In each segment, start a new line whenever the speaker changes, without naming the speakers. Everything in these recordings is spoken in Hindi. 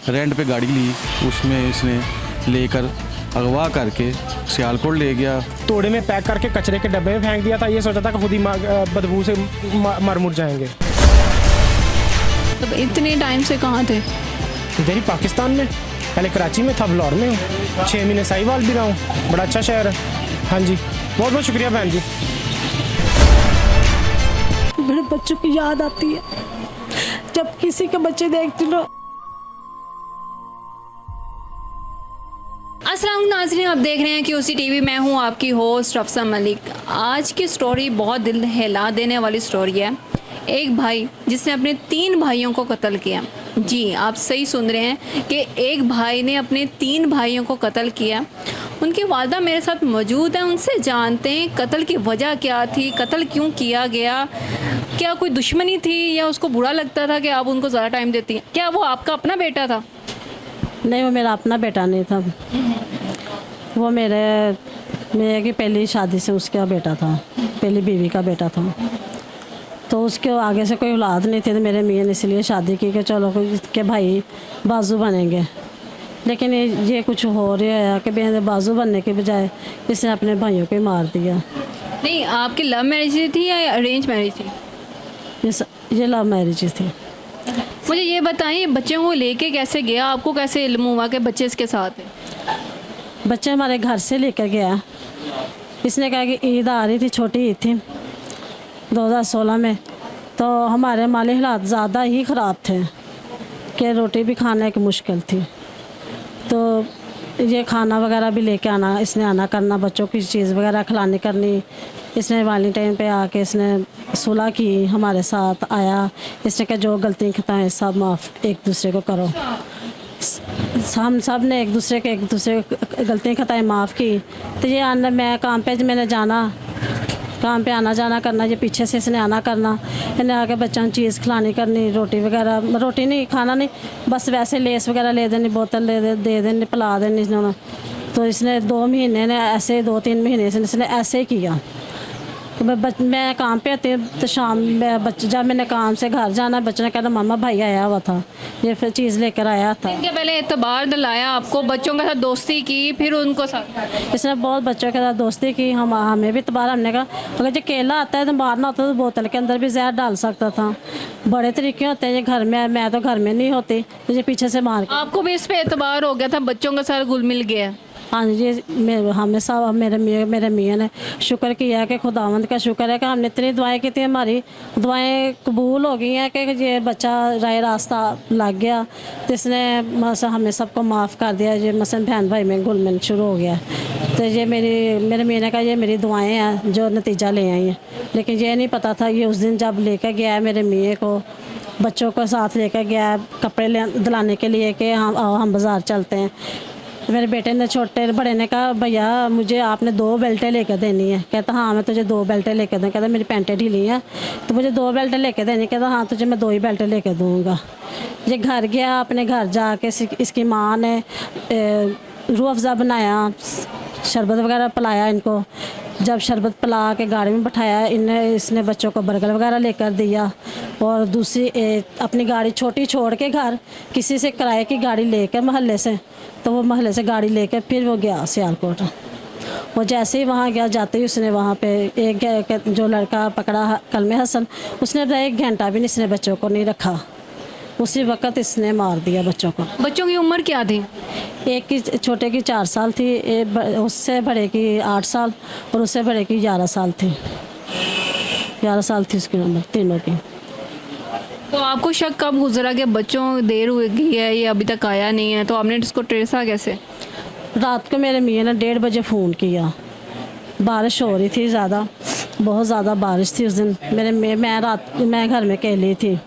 रेंट पे गाड़ी ली, उसमें इसने लेकर अगवा करके सियालकोट ले गया।
तोड़े में पैक करके कचरे के डब्बे में फेंक दिया था। ये सोचा था कि खुद ही बदबू से मर मुर जाएंगे।
तब इतने टाइम से कहाँ थे?
इधर ही पाकिस्तान में, पहले कराची में था, लाहौर में हूँ, 6 महीने साहिवाल भी रहा हूँ। बड़ा अच्छा शहर है। हाँ जी, बहुत बहुत शुक्रिया बहन जी।
मेरे बच्चों की याद आती है जब किसी के बच्चे देखती हूँ।
अस्सलाम नाज़रीन, आप देख रहे हैं QC TV। मैं हूं आपकी होस्ट अफसा मलिक। आज की स्टोरी बहुत दिल हिला देने वाली स्टोरी है। एक भाई जिसने अपने 3 भाइयों को कत्ल किया। जी, आप सही सुन रहे हैं कि एक भाई ने अपने 3 भाइयों को कत्ल किया। उनकी वालदा मेरे साथ मौजूद है, उनसे जानते हैं कत्ल की वजह क्या थी, कत्ल क्यों किया गया, क्या कोई दुश्मनी थी या उसको बुरा लगता था कि आप उनको ज़्यादा टाइम देती हैं। क्या वो आपका अपना बेटा था?
नहीं, वो मेरा अपना बेटा नहीं था। वो मेरे की पहली शादी से उसका बेटा था, पहली बीवी का बेटा था। तो उसके आगे से कोई औलाद नहीं थी, तो मेरे मियाँ ने इसलिए शादी की कि चलो इसके भाई बाजू बनेंगे। लेकिन ये कुछ हो रहा है कि मेरे बाजू बनने के बजाय इसने अपने भाइयों को ही मार दिया।
नहीं, आपकी लव मैरिज थी या अरेंज मैरिज थी?
ये लव मैरिज थी।
मुझे ये बताइए, बच्चों को लेके कैसे गया? आपको कैसे इल्म हुआ कि बच्चे इसके साथ हैं?
बच्चे हमारे घर से लेकर गया। इसने कहा कि ईद आ रही थी, छोटी ईद थी 2016 में। तो हमारे माली हालात ज़्यादा ही ख़राब थे कि रोटी भी खाने की मुश्किल थी। तो ये खाना वगैरह भी लेके आना, इसने आना करना, बच्चों की चीज़ वगैरह खिलानी करनी। इसने वाली टाइम पे आके इसने सुलह की, हमारे साथ आया। इसने कहा जो गलती खताएं सब माफ़ एक दूसरे को करो। हम सब ने एक दूसरे गलतियाँ खताएं माफ़ की। तो ये आना, मैं काम पे मैंने जाना, काम पे आना जाना करना, ये पीछे से इसने आना करना। इन्हें आके बच्चों को चीज़ खिलानी करनी, रोटी वगैरह, रोटी नहीं खाना नहीं, बस वैसे लेस वगैरह ले देनी, बोतल दे देनी, पिला देनी इसने। तो इसने 2 महीने ने ऐसे, 2-3 महीने से इसने ऐसे ही किया। तो मैं काम पे आती हूँ, तो शाम में जब मैंने काम से घर जाना, बच्चे ने कहना मामा भाई आया हुआ था, ये फिर चीज़ लेकर आया था।
इनके पहले एतबार दिलाया आपको, बच्चों के साथ दोस्ती की, फिर उनको साथ
इसने बहुत बच्चों के साथ दोस्ती की। हमें भी एतबार, हमने कहा अगर जो केला आता है तो मारना होता तो बोतल के अंदर भी जहर डाल सकता था। बड़े तरीके होते हैं ये घर में, मैं तो घर में नहीं होती, मुझे पीछे से मार।
आपको भी इस पर एतबार हो गया था, बच्चों के साथ घुल मिल गया?
हाँ जी, हमें सब मेरे मियाँ ने शुक्र किया कि खुदावंद का शुक्र है कि हमने इतनी दुआएं की थी, हमारी दुआएं कबूल हो गई हैं कि ये बच्चा राह रास्ता लग गया। तो इसने हमें सबको माफ़ कर दिया। ये मसन बहन भाई में घुल मिल शुरू हो गया। तो ये मेरे मियाँ ने कहा ये मेरी दुआएं हैं जो नतीजा ले आई हैं। लेकिन ये नहीं पता था, ये उस दिन जब लेकर गया मेरे मियाँ को, बच्चों को साथ लेकर गया कपड़े दिलाने के लिए कि हम बाज़ार चलते हैं। मेरे बेटे ने, छोटे बड़े ने कहा भैया मुझे आपने 2 बेल्टें लेकर देनी है। कहता हाँ मैं तुझे 2 बेल्टें लेकर दूँ। कहता मेरी पैंटें ढीली हैं तो मुझे 2 बेल्टें लेकर देनी। कहता हाँ तुझे मैं 2 ही बेल्टें लेकर दूँगा। ये घर गया, अपने घर जाके इसकी माँ ने रूह अफ़ज़ा बनाया, शरबत वगैरह पिलाया इनको। जब शरबत पिला के गाड़ी में बैठाया, इसने बच्चों को बर्गर वगैरह लेकर दिया। और दूसरी अपनी गाड़ी छोटी छोड़ के घर किसी से किराए की गाड़ी लेकर मोहल्ले से, तो वो मोहल्ले से गाड़ी लेकर फिर वो गया सियालकोट। वो जैसे ही वहाँ गया, जाते ही उसने वहाँ पे एक जो लड़का पकड़ा कलमे हसन, उसने 1 घंटा भी इसने बच्चों को नहीं रखा। उसी वक्त इसने मार दिया बच्चों को।
बच्चों की उम्र क्या थी?
एक की, छोटे की 4 साल थी, उससे बड़े की 8 साल और उससे बड़े की 11 साल थी। 11 साल थी उसकी उम्र तीनों की।
तो आपको शक कब गुजरा कि बच्चों देर हो गई है, ये अभी तक आया नहीं है? तो आपने इसको ट्रेसा कैसे?
रात को मेरे मियाँ ने 1:30 बजे फ़ोन किया। बारिश हो रही थी ज़्यादा, बहुत ज़्यादा बारिश थी उस दिन। मैं घर में अकेली थी।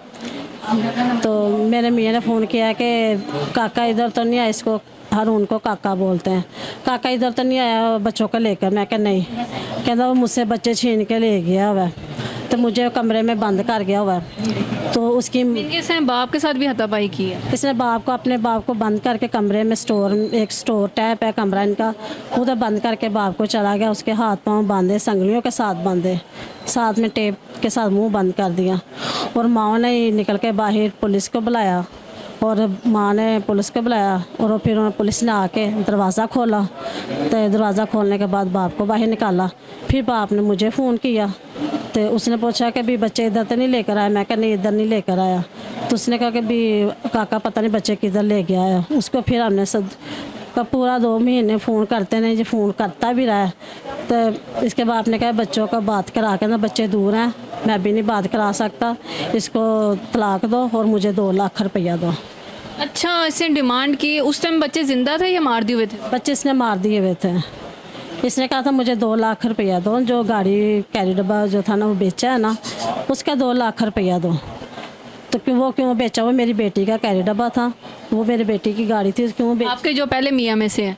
तो मेरे मियाँ ने फ़ोन किया कि काका इधर तो नहीं आया, इसको हारून को काका बोलते हैं, काका इधर तो नहीं आया बच्चों को लेकर? मैं कहा नहीं। कहता वो मुझसे बच्चे छीन के ले गया हुआ है, तो मुझे कमरे में बंद कर गया हुआ है। तो उसकी
इसने बाप के साथ भी हाथापाई की है?
इसने अपने बाप को बंद करके कमरे में, एक स्टोर टाइप है कमरा इनका, उधर बंद करके बाप को चला गया। उसके हाथ पांव बांधे, संगलियों के साथ बांधे, साथ में टेप के साथ मुंह बंद कर दिया। और माँ ने निकल के बाहर पुलिस को बुलाया और माँ ने पुलिस को बुलाया और फिर पुलिस ने आके दरवाज़ा खोला। तो दरवाज़ा खोलने के बाद बाप को बाहर निकाला। फिर बाप ने मुझे फ़ोन किया तो उसने पूछा कि भी बच्चे इधर तो नहीं लेकर आया। मैं कहा नहीं, इधर नहीं लेकर आया। तो उसने कहा कि भी काका पता नहीं बच्चे किधर ले गया है। उसको फिर हमने सब का पूरा 2 महीने फ़ोन करते नहीं, जो फ़ोन करता भी रहा है। तो इसके बाप ने कहा बच्चों का बात करा के ना, बच्चे दूर हैं, मैं भी नहीं बात करा सकता, इसको तलाक दो और मुझे 2 लाख रुपया दो।
अच्छा, इसने डिमांड की। उस टाइम बच्चे जिंदा थे या मार दिए हुए थे?
बच्चे इसने मार दिए हुए थे। इसने कहा था मुझे 2 लाख रुपया दो, जो गाड़ी कैरी डब्बा जो था ना वो बेचा है ना, उसका 2 लाख रुपया दो। तो क्यों बेचा? वो मेरी बेटी का कैरी डब्बा था, वो मेरी बेटी की गाड़ी थी, क्यों बेच?
आपके जो पहले मियाँ में से है?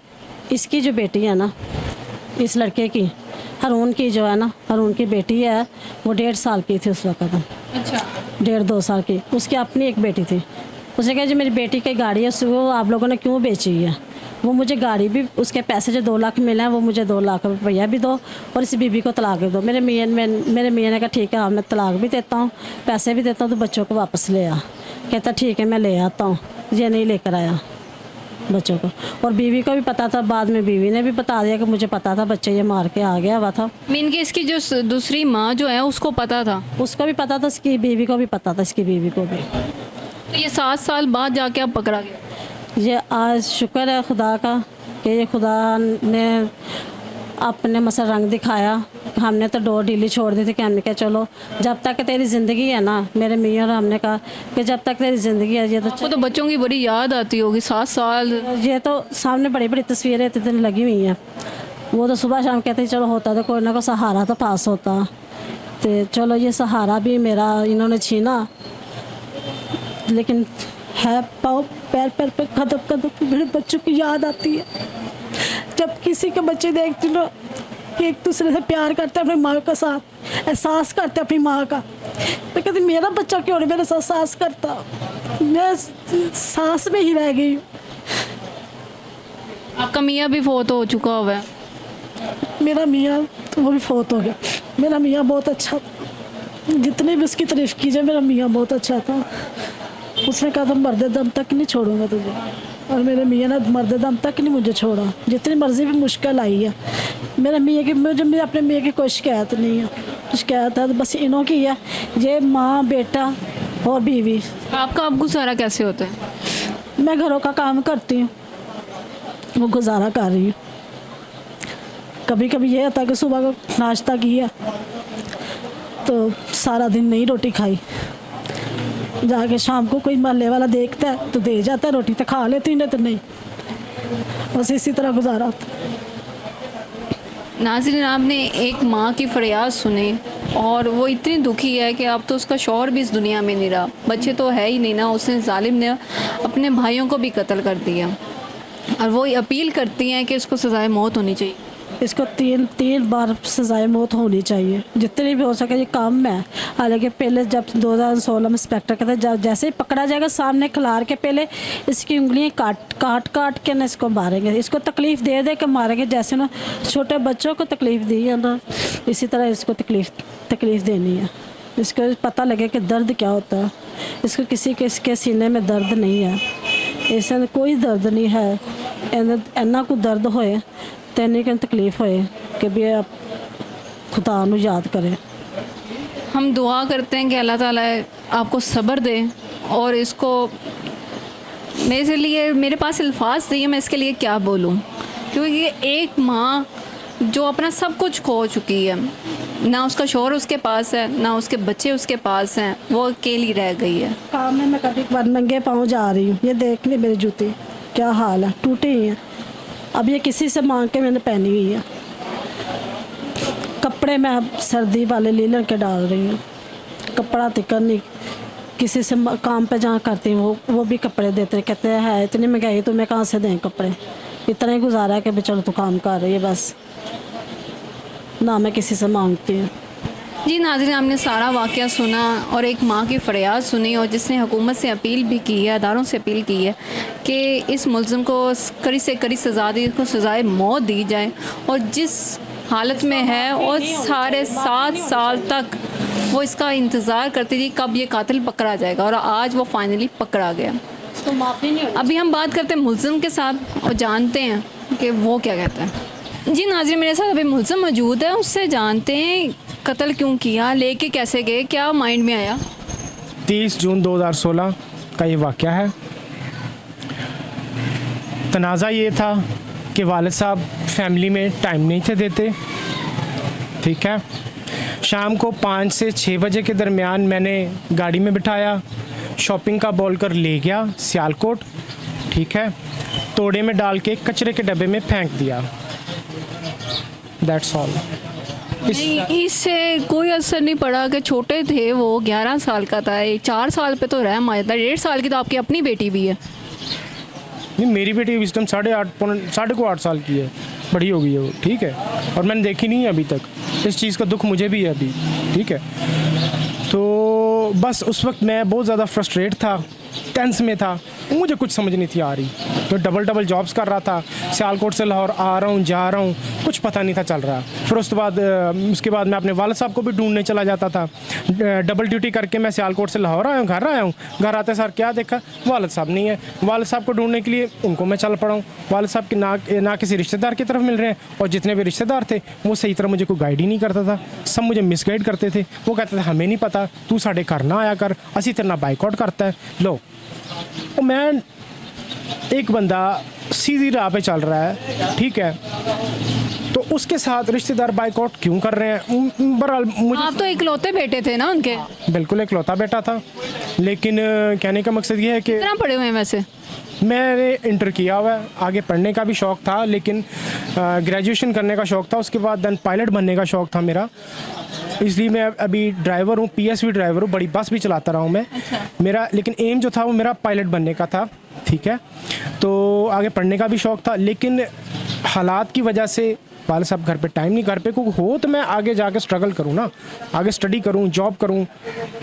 इसकी जो बेटी है ना, इस लड़के की, हरून की जो है ना, हरून की बेटी है, वो 1.5 साल की थी उस वक्त।
अच्छा।
1.5-2 साल की। उसकी अपनी एक बेटी थी। उसने कहा जो मेरी बेटी की गाड़ी है वो आप लोगों ने क्यों बेची है? वो मुझे गाड़ी भी, उसके पैसे जो 2 लाख मिले हैं वो मुझे 2 लाख रुपया भी दो और इस बीबी को तलाक दो। मेरे मियाँ ने कहा ठीक है, हाँ मैं तलाक भी देता हूँ, पैसे भी देता हूँ, तो बच्चों को वापस ले आ। कहता ठीक है मैं ले आता हूँ। ये नहीं लेकर आया बच्चों को। और बीवी को भी पता था, बाद में बीवी ने भी बता दिया कि मुझे पता था बच्चे ये मार के आ गया हुआ था।
मीन कि इसकी जो दूसरी माँ जो है उसको पता था?
उसको भी पता था, इसकी बीवी को भी पता था, इसकी बीवी को भी।
तो ये 7 साल बाद जाके अब पकड़ा गया?
ये आज शुक्र है खुदा का कि ये खुदा ने अपने मसल रंग दिखाया। हमने तो डोर ढीली छोड़ दी थी कि हमने कहा चलो जब तक तेरी ज़िंदगी है ना, मेरे मियाँ और हमने कहा कि जब तक तेरी ज़िंदगी है। ये
आपको तो बच्चों की बड़ी याद आती होगी 7 साल।
ये तो सामने बड़ी बड़ी तस्वीरें इतनी लगी हुई हैं। वो तो सुबह शाम कहते चलो होता तो कोई ना कोई सहारा तो पास होता। तो चलो ये सहारा भी मेरा इन्होंने छीना, लेकिन है पाँव पैर पैर पे कदम कदम मेरे बच्चों की याद आती है। जब किसी के बच्चे देखते हो कि एक दूसरे से प्यार करते हैं, अपनी माँ के साथ एहसास करते हैं अपनी माँ का, मैं कहती मेरा बच्चा क्यों नहीं मेरे साथ एहसास करता। मैं सांस में ही रह गई हूँ।
आपका मियाँ भी फोत हो चुका हुआ है?
मेरा मियाँ तो वो भी फौत हो गया। मेरा मियाँ बहुत अच्छा था, जितने भी उसकी तारीफ कीजिए मेरा मियाँ बहुत अच्छा था। उसने कहा था मर्द दम तक नहीं छोड़ूंगा तुझे, और मेरे मियाँ ने मर्द दम तक नहीं मुझे छोड़ा। जितनी मर्जी भी मुश्किल आई है मेरे मियाँ की, मुझे अपने मियाँ की कोई शिकायत नहीं है। शिकायत है तो बस इन्हों की है, ये माँ बेटा और बीवी।
आपका अब गुजारा कैसे होता है?
मैं घरों का काम करती हूँ, वो गुजारा कर रही हूँ। कभी कभी ये होता है कि सुबह को नाश्ता किया तो सारा दिन नहीं रोटी खाई, जाके शाम को कोई मोहल्ले वाला देखता है तो दे जाता है रोटी, तो खा लेती नहीं तो नहीं। बस इसी तरह गुजारा होता है।
नाज़रीन, आपने एक माँ की फरियाद सुनी और वो इतनी दुखी है कि अब तो उसका शौहर भी इस दुनिया में नहीं रहा, बच्चे तो है ही नहीं ना। उसने जालिम ने अपने भाइयों को भी कत्ल कर दिया और वो अपील करती हैं कि इसको सज़ाए मौत होनी चाहिए।
इसको 3 बार सजाए मौत होनी चाहिए, जितनी भी हो सके। ये काम है, हालांकि पहले जब 2016 में इंस्पेक्टर कहते जब जैसे ही पकड़ा जाएगा सामने खिलार के पहले इसकी उंगलियां काट के ना इसको मारेंगे, इसको तकलीफ़ दे दे के मारेंगे। जैसे ना छोटे बच्चों को तकलीफ़ दी है ना, इसी तरह इसको तकलीफ़ देनी है। इसको पता लगे कि दर्द क्या होता है। इसको किसी के इसके सीने में दर्द नहीं है, ऐसे कोई दर्द नहीं है। इन्ना को दर्द होए तैनी की तकलीफ होए कि भी आप खुदा नू याद करें।
हम दुआ करते हैं कि अल्लाह ताला आपको सब्र दे और इसको मेरे पास अल्फाज नहीं है, मैं इसके लिए क्या बोलूं, क्योंकि एक माँ जो अपना सब कुछ खो चुकी है, ना उसका शौहर उसके पास है ना उसके बच्चे उसके पास हैं, वो अकेली रह गई है।
काम में मैं कभी बार नंगे पाँव जा रही हूँ, ये देख ले मेरी जूती क्या हाल है, टूटी हुई है। अब ये किसी से मांग के मैंने पहनी हुई है। कपड़े मैं अब सर्दी वाले लीलन के डाल रही हूँ, कपड़ा तिकर नहीं। किसी से काम पे जहाँ करती हूँ वो भी कपड़े देते, कहते हैं इतनी महंगाई तो मैं कहाँ से दें कपड़े। इतना ही गुजारा है कि भी चलो तो काम कर रही है, बस ना मैं किसी से मांगती हूँ।
जी नाज़रीन, आपने सारा वाक़या सुना और एक माँ की फ़रियाद सुनी और जिसने हुकूमत से अपील भी की है, अदारों से अपील की है कि इस मुल्ज़िम को कड़ी से कड़ी सज़ा दी, इसको सज़ाए मौत दी जाए। और जिस हालत में है और साढ़े 7 साल तक वो इसका इंतज़ार करती थी कब ये कातिल पकड़ा जाएगा, और आज वो फाइनली पकड़ा गया।
तो माफ़ी नहीं होगी।
अभी हम बात करते हैं मुलजिम के साथ और जानते हैं कि वो क्या कहता है। जी नाज़रीन, मेरे साथ अभी मुलजिम मौजूद है, उससे जानते हैं कत्ल क्यों किया, लेके कैसे गए, क्या माइंड में आया।
30 जून 2016 का ये वाक़या है। तनाज़ा ये था कि वालिद साहब फैमिली में टाइम नहीं थे देते, ठीक है। शाम को 5 से 6 बजे के दरमियान मैंने गाड़ी में बिठाया, शॉपिंग का बोल कर ले गया सियालकोट, ठीक है। तोड़े में डाल के कचरे के डब्बे में फेंक दिया। That's all.
नहीं, इससे कोई असर नहीं पड़ा कि छोटे थे वो, 11 साल का था, 4 साल पे तो रहम आया था, 1.5 साल की तो आपकी अपनी बेटी भी है।
नहीं, मेरी बेटी इस टाइम 8.5 साल की है, बड़ी हो गई है वो, ठीक है। और मैंने देखी नहीं है अभी तक। इस चीज़ का दुख मुझे भी है अभी, ठीक है। तो बस उस वक्त मैं बहुत ज़्यादा फ्रस्ट्रेट था, टेंस में था, मुझे कुछ समझ नहीं थी आ रही। तो डबल जॉब्स कर रहा था, सियालकोट से लाहौर आ रहा हूँ, जा रहा हूँ, कुछ पता नहीं था चल रहा। फिर उसके बाद मैं अपने वालिद साहब को भी ढूंढने चला जाता था। डबल ड्यूटी करके मैं सियालकोट से लाहौर आया हूँ, घर आया हूँ। घर आते सर क्या देखा, वालिद साहब नहीं है। वालिद साहब को ढूंढने के लिए उनको मैं चल पड़ा हूँ। वालिद साहब के ना किसी रिश्तेदार की तरफ मिल रहे हैं, और जितने भी रिश्तेदार थे वो सही तरह मुझे कोई गाइड ही नहीं करता था, सब मुझे मिसगाइड करते थे। वो कहते थे हमें नहीं पता, तू साढ़े घर ना आया कर, असी तेरे ना बाइकआउट करता है। लो, और मैं एक बंदा सीधी राह पे चल रहा है, ठीक है, तो उसके साथ रिश्तेदार बाइकआउट क्यों कर रहे हैं। बहरहाल मुझे,
आप तो इकलौते बेटे थे ना उनके।
बिल्कुल इकलौता बेटा था, लेकिन कहने का मकसद ये है कि
कितना पढ़े हुए हैं वैसे।
मैंने इंटर किया हुआ है, आगे पढ़ने का भी शौक़ था, लेकिन ग्रेजुएशन करने का शौक़ था। उसके बाद देन पायलट बनने का शौक़ था मेरा, इसलिए मैं अभी ड्राइवर हूँ, PSV ड्राइवर हूँ, बड़ी बस भी चलाता रहा हूँ मैं। मेरा लेकिन एम जो था वो मेरा पायलट बनने का था, ठीक है। तो आगे पढ़ने का भी शौक़ था, लेकिन हालात की वजह से वाले साहब घर पे टाइम नहीं, घर पे कोई हो तो मैं आगे जाके स्ट्रगल करूँ ना, आगे स्टडी करूँ, जॉब करूँ,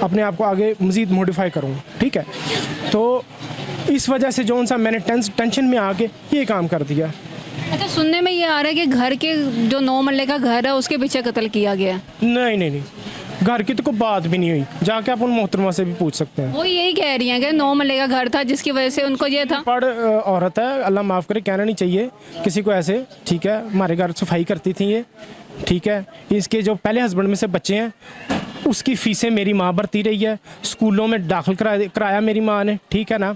अपने आप को आगे मज़ीद मॉडिफाई करूँ, ठीक है। तो इस वजह से जो सा मैंने टेंशन में आके ये काम कर दिया।
अच्छा, सुनने में ये आ रहा है कि घर के जो 9 मरले का घर है उसके पीछे कत्ल किया गया है।
नहीं, घर की तो कोई बात भी नहीं हुई, जाके आप उन मोहतरमा से भी पूछ सकते हैं।
वो यही कह रही हैं कि 9 मरले का घर था जिसकी वजह से उनको ये था।
पढ़ औरत है, अल्लाह माफ़ करे, कहना नहीं चाहिए किसी को ऐसे, ठीक है। हमारे घर सफाई करती थी ये, ठीक है। इसके जो पहले हस्बैंड में से बच्चे हैं उसकी फ़ीसें मेरी माँ भरती रही है, स्कूलों में दाखिल कराया मेरी माँ ने, ठीक है ना।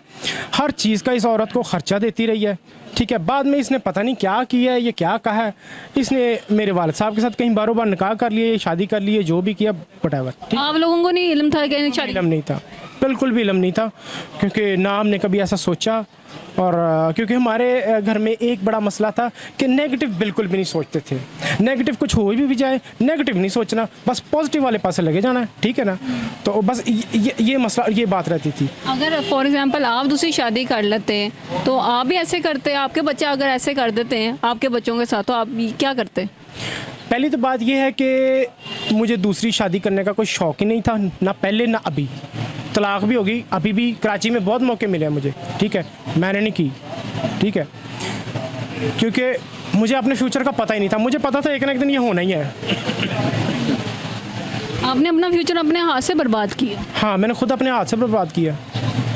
हर चीज़ का इस औरत को ख़र्चा देती रही है, ठीक है। बाद में इसने पता नहीं क्या किया है, ये क्या कहा है, इसने मेरे वालिद साहब के साथ कहीं बारों बार निकाह कर लिए, शादी कर लिए, जो भी किया, व्हाटएवर।
आप लोगों को नहीं इल्म था कि शादी?
इल्म नहीं था, बिल्कुल भी इल्म नहीं था, क्योंकि ना हमने कभी ऐसा सोचा। और क्योंकि हमारे घर में एक बड़ा मसला था कि नेगेटिव बिल्कुल भी नहीं सोचते थे। नेगेटिव कुछ हो भी जाए, नेगेटिव नहीं सोचना, बस पॉजिटिव वाले पास लगे जाना है, ठीक है ना। तो बस ये मसला, ये बात रहती थी।
अगर फॉर एग्जांपल आप दूसरी शादी कर लेते तो आप भी ऐसे करते? आपके बच्चे अगर ऐसे कर देते हैं आपके बच्चों के साथ तो आप क्या करते?
पहली तो बात यह है कि मुझे दूसरी शादी करने का कोई शौक़ ही नहीं था, ना पहले ना अभी। तलाक भी होगी, अभी भी कराची में बहुत मौके मिले हैं मुझे, ठीक है, मैंने नहीं की, ठीक है, क्योंकि मुझे अपने फ्यूचर का पता ही नहीं था। मुझे पता था एक ना एक दिन ये होना ही है।
आपने अपना फ्यूचर अपने हाथ से बर्बाद किया?
हाँ, मैंने खुद अपने हाथ से बर्बाद किया।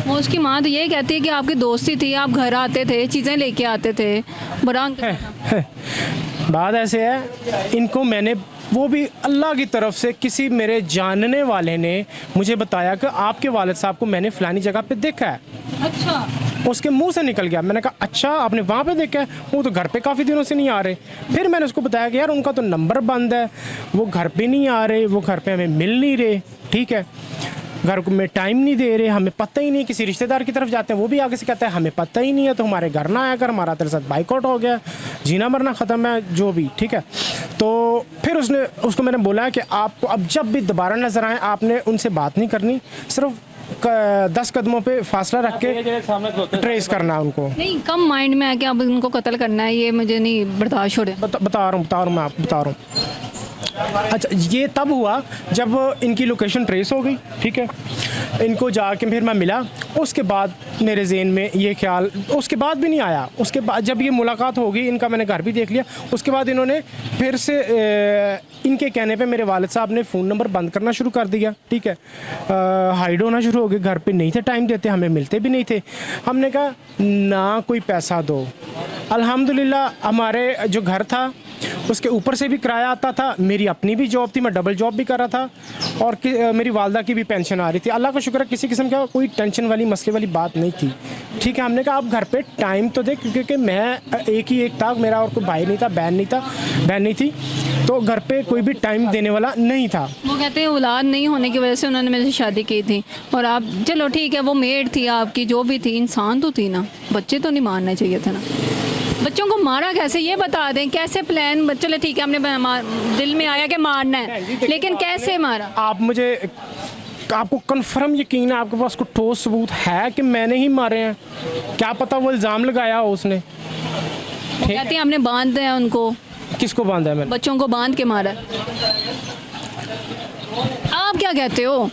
वो उसकी माँ तो ये कहती है कि आपकी दोस्ती थी, आप घर आते थे, चीज़ें लेके आते थे, बड़ा
बात ऐसे है, इनको मैंने, वो भी अल्लाह की तरफ से किसी मेरे जानने वाले ने मुझे बताया कि आपके वालिद साहब को मैंने फ़लानी जगह पे देखा है।
अच्छा,
उसके मुंह से निकल गया। मैंने कहा अच्छा, आपने वहाँ पे देखा है? वो तो घर पे काफ़ी दिनों से नहीं आ रहे। फिर मैंने उसको बताया कि यार उनका तो नंबर बंद है, वो घर पे नहीं आ रहे, वो घर पे हमें मिल नहीं रहे, ठीक है, घर को में टाइम नहीं दे रहे, हमें पता ही नहीं। किसी रिश्तेदार की तरफ जाते हैं, वो भी आगे से कहता है हमें पता ही नहीं है, तो हमारे घर ना आया कर, हमारा तेरे साथ बाइकआउट हो गया, जीना मरना ख़त्म है, जो भी, ठीक है। तो फिर उसको मैंने बोला कि आपको अब जब भी दोबारा नज़र आए आपने उनसे बात नहीं करनी, सिर्फ 10 कदमों पे फासला रख के ट्रेस करना उनको।
नहीं, कम माइंड में है कि अब उनको कत्ल करना है, ये मुझे नहीं बर्दाश्त हो रहा।
बता रहा हूँ मैं आपको बता रहा हूँ। अच्छा, ये तब हुआ जब इनकी लोकेशन ट्रेस हो गई, ठीक है। इनको जाके फिर मैं मिला, उसके बाद मेरे ज़हन में ये ख्याल उसके बाद भी नहीं आया। उसके बाद जब ये मुलाकात हो गई, इनका मैंने घर भी देख लिया, उसके बाद इन्होंने फिर से इनके कहने पे मेरे वालिद साहब ने फ़ोन नंबर बंद करना शुरू कर दिया, ठीक है। हाइड होना शुरू हो गए, घर पे नहीं थे टाइम देते, हमें मिलते भी नहीं थे। हमने कहा ना कोई पैसा दो। अल्हम्दुलिल्लाह हमारे जो घर था उसके ऊपर से भी किराया आता था, मेरी अपनी भी जॉब थी, मैं डबल जॉब भी कर रहा था, और मेरी वालदा की भी पेंशन आ रही थी। अल्लाह का शुक्र है, किसी किस्म का कोई टेंशन वाली मसले वाली बात नहीं थी, ठीक है। हमने कहा आप घर पे टाइम तो दे, क्योंकि मैं एक था, मेरा और कोई भाई नहीं था, बहन नहीं थी, तो घर पे कोई भी टाइम देने वाला नहीं था।
वो कहते हैं औलाद नहीं होने की वजह से उन्होंने मेरे से शादी की थी, और आप चलो ठीक है, वो मेड थी आपकी, जो भी थी, इंसान तो थी ना, बच्चे तो नहीं मारने चाहिए थे ना। बच्चों को मारा कैसे ये बता दें, कैसे प्लान? चलो ठीक है, हमने दिल में आया कि मारना है, लेकिन कैसे मारा?
आप मुझे, आपको कंफर्म यकीन है, आपके पास कोई ठोस सबूत है कि मैंने ही मारे हैं? क्या पता वो इल्ज़ाम लगाया हो उसने।
कहते हैं हमने बांध दिया उनको।
किसको बांधा है मैंने?
बच्चों को बांध के मारा। आप क्या कहते हो?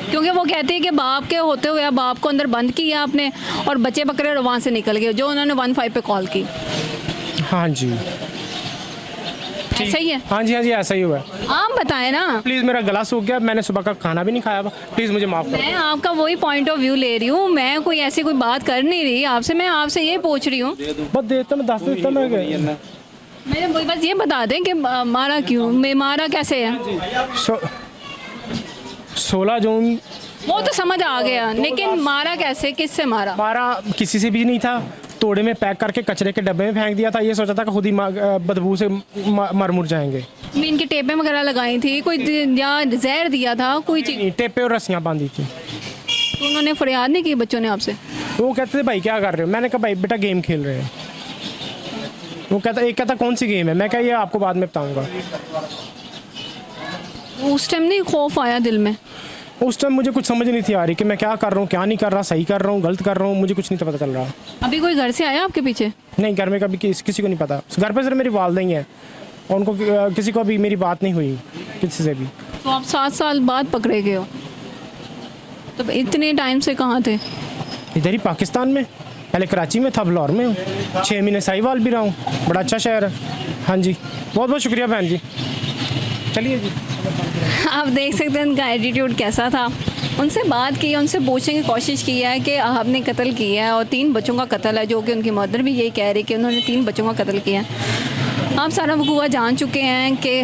क्योंकि वो कहते हैं कि बाप के होते हुए बाप को अंदर बंद किया आपने, और बच्चे बकरे वहाँ से निकल गए, जो उन्होंने 15 पे कॉल की।
हाँ जी,
ऐसा ही है?
हाँ जी ऐसा ही हुआ है।
आप बताएं ना।
प्लीज़, मेरा गला सूख गया, मैंने सुबह का खाना भी नहीं खाया, प्लीज़ मुझे माफ़ करो।
मैं आपका वही पॉइंट ऑफ व्यू ले रही हूँ, मैं कोई ऐसी कोई बात कर नहीं रही आपसे, मैं आपसे ये पूछ रही हूँ।
बस देता मैं 10 देता मैं
मेरे वही बस ये बता दें कि मारा क्यों, मारा कैसे है?
16 जून।
वो तो समझ आ गया, लेकिन मारा कैसे, किससे मारा?
मारा किसी से भी नहीं था, तोड़े में पैक करके कचरे के डब्बे में फेंक दिया था। ये सोचा था कि खुद ही बदबू से मर मुर जाएंगे।
इनकी टेपें वगैरह लगाई थी, कोई या जहर दिया था, कोई चीज़?
टेपे और रस्सियाँ बांधी थी।
तो उन्होंने फरियाद नहीं की बच्चों ने आपसे?
वो कहते थे भाई क्या कर रहे हो? मैंने कहा भाई बेटा गेम खेल रहे हैं। वो कहता कौन सी गेम है? मैं कहा ये आपको बाद में बताऊँगा।
उस टाइम नहीं खौफ आया दिल में?
उस टाइम मुझे कुछ समझ नहीं थी आ रही कि मैं क्या कर रहा हूँ, क्या नहीं कर रहा, सही कर रहा हूँ, गलत कर रहा हूँ, मुझे कुछ नहीं पता चल रहा।
अभी कोई घर से आया आपके पीछे?
नहीं, घर में कभी किसी को नहीं पता। घर पे सिर्फ मेरी वालदा ही है, और उनको किसी को अभी मेरी बात नहीं हुई किसी से भी।
तो आप 7 साल बाद पकड़े गए हो, तो इतने टाइम से कहाँ थे?
इधर ही पाकिस्तान में, पहले कराची में था, लाहौर में हूँ, 6 महीने साहिवाल भी रहा हूँ, बड़ा अच्छा शहर है। हाँ जी, बहुत बहुत शुक्रिया बहन जी। चलिए जी,
आप देख सकते हैं उनका एटीट्यूड कैसा था। उनसे बात की, उनसे पूछने की कोशिश की है कि आपने कत्ल किया है, और 3 बच्चों का कत्ल है, जो कि उनकी मदर भी यही कह रही कि उन्होंने 3 बच्चों का कत्ल किया है। आप सारा वकूआ जान चुके हैं कि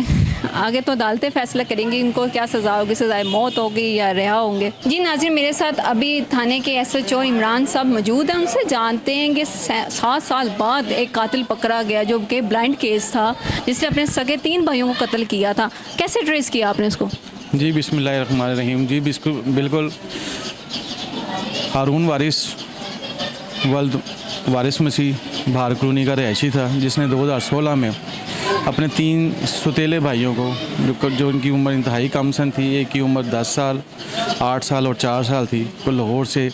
आगे तो अदालतें फैसला करेंगी इनको क्या सज़ा होगी, सज़ाए मौत होगी या रिहा होंगे। जी नाज़रीन, मेरे साथ अभी थाने के SHO इमरान साहब मौजूद हैं, उनसे जानते हैं कि 7 साल बाद एक कातिल पकड़ा गया जो कि ब्लाइंड केस था, जिसने अपने सगे 3 भाइयों को कत्ल किया था। कैसे ट्रेस किया आपने उसको?
जी बिस्मिल्लाहिर्रहमानिर्रहीम। जी बिल्कुल हारून वारिस वल्द वारिस मसीह भार कॉलोनी का रहायशी था, जिसने 2016 में अपने 3 सुतीले भाइयों को, जो उनकी उम्र इंतहाई कम सन थी, एक की उम्र 10 साल, 8 साल और 4 साल थी, को लाहौर से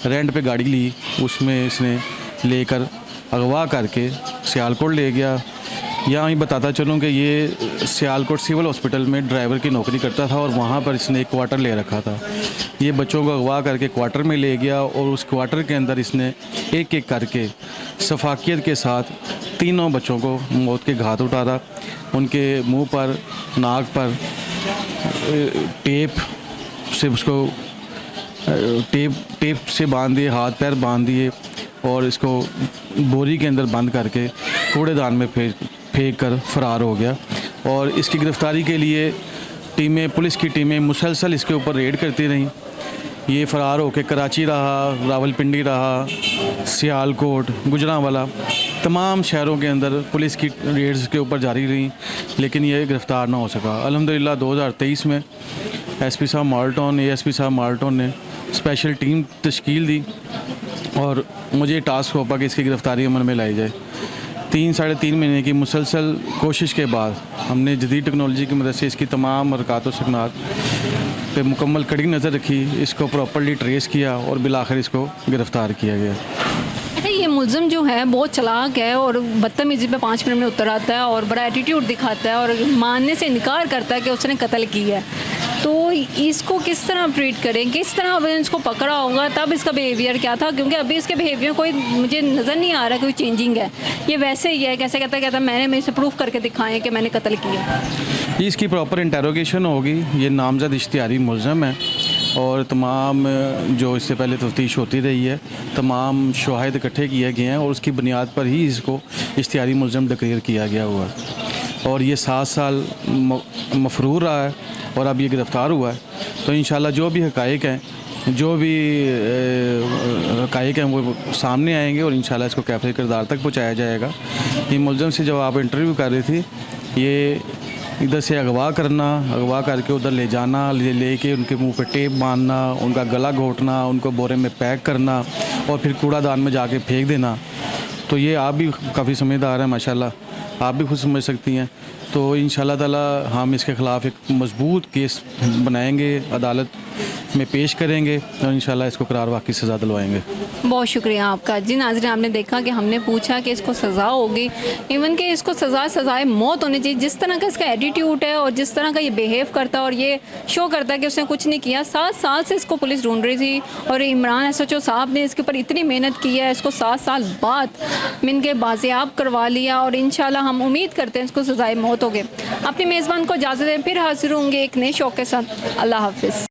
रेंट पे गाड़ी ली, उसमें इसने लेकर अगवा करके सियालकोट ले गया। यहाँ ही बताता चलूँ कि ये सियालकोट सिविल हॉस्पिटल में ड्राइवर की नौकरी करता था, और वहाँ पर इसने एक क्वार्टर ले रखा था। ये बच्चों को अगवा करके क्वार्टर में ले गया, और उस क्वार्टर के अंदर इसने एक एक करके शफाकियत के साथ 3 बच्चों को मौत के घात उतारा। उनके मुंह पर, नाक पर टेप से उसको टेप से बांध दिए, हाथ पैर बांध दिए, और इसको बोरी के अंदर बंद करके कूड़ेदान में फेंक कर फरार हो गया। और इसकी गिरफ़्तारी के लिए पुलिस की टीमें मुसलसल इसके ऊपर रेड करती रहीं। ये फ़रार होकर कराची रहा, रावलपिंडी रहा, सियालकोट, गुजरांवाला, तमाम शहरों के अंदर पुलिस की रेड्स के ऊपर जारी रहीं, लेकिन ये गिरफ़्तार ना हो सका। अल्हम्दुलिल्लाह 2023 में SP साहब माल्टन, ASP साहब माल्टन ने स्पेशल टीम तश्कील दी, और मुझे टास्क सौंपा कि इसकी गिरफ़्तारी अमल में लाई जाए। 3-3.5 महीने की मुसलसल कोशिश के बाद हमने जदीद टेक्नोलॉजी की मदद से इसकी तमाम हरकत व सकनात पे मुकम्मल कड़ी नज़र रखी, इसको प्रॉपर्ली ट्रेस किया, और बिलाखिर इसको गिरफ़्तार किया गया।
अच्छा, ये मुलज़िम जो है बहुत चालाक है और बदतमीज़ी पे 5 मिनट में उतर आता है और बड़ा एटीट्यूड दिखाता है और मानने से इनकार करता है कि उसने कत्ल किया है। तो इसको किस तरह ट्रीट करें, किस तरह अभी इसको पकड़ा होगा, तब इसका बिहेवियर क्या था? क्योंकि अभी इसके बिहेवियर कोई मुझे नज़र नहीं आ रहा कोई चेंजिंग है, ये वैसे ही है। कैसे कहता मैंने मेरे से प्रूफ करके दिखाएं कि मैंने कत्ल किया।
इसकी प्रॉपर इंटेरोगेशन होगी। ये नामजद इश्तिहारी मुलज़म है और तमाम जो इससे पहले तफ्तीश होती रही है, तमाम शवाहिद इकट्ठे किए गए हैं और उसकी बुनियाद पर ही इसको इश्तिहारी मुलज़म डिक्लेयर किया गया हुआ है। और ये 7 साल मफरूर रहा है और अब ये गिरफ़्तार हुआ है। तो इंशाल्लाह जो भी हक़ाइक़ हैं, जो भी हक़ाइक़ हैं वो सामने आएंगे और इंशाल्लाह इसको कैफ़े किरदार तक पहुँचाया जाएगा। ये मुलज़म से जब आप इंटरव्यू कर रही थी, ये इधर से अगवा करके उधर ले जाना, लेके उनके मुंह पे टेप बांधना, उनका गला घोटना, उनको बोरे में पैक करना और फिर कूड़ादान में जाके फेंक देना। तो ये आप भी काफ़ी समझदार हैं माशाल्लाह, आप भी खुद समझ सकती हैं। तो इंशाल्लाह ताला हम इसके ख़िलाफ़ एक मज़बूत केस बनाएंगे, अदालत में पेश करेंगे और इंशाल्लाह इसको करार वाक़ई सज़ा दिलवाएंगे।
बहुत शुक्रिया आपका। जी नाज़रीन, आपने देखा कि हमने पूछा कि इसको सज़ा होगी, इवन कि इसको सज़ाए मौत होनी चाहिए। जिस तरह का इसका एटीट्यूड है और जिस तरह का ये बिहेव करता है और ये शो करता है कि उसने कुछ नहीं किया। 7 साल से इसको पुलिस ढूंढ रही थी और इमरान SHO साहब ने इसके ऊपर इतनी मेहनत की है, इसको 7 साल बाद मिनके बाजियाब करवा लिया और इंशाल्लाह हम उम्मीद करते हैं इसको सज़ाए मौत होगी। अपनी मेज़बान को इजाज़त दें, फिर हाजिर होंगे एक नए शो के साथ। अल्लाह हाफ़िज़।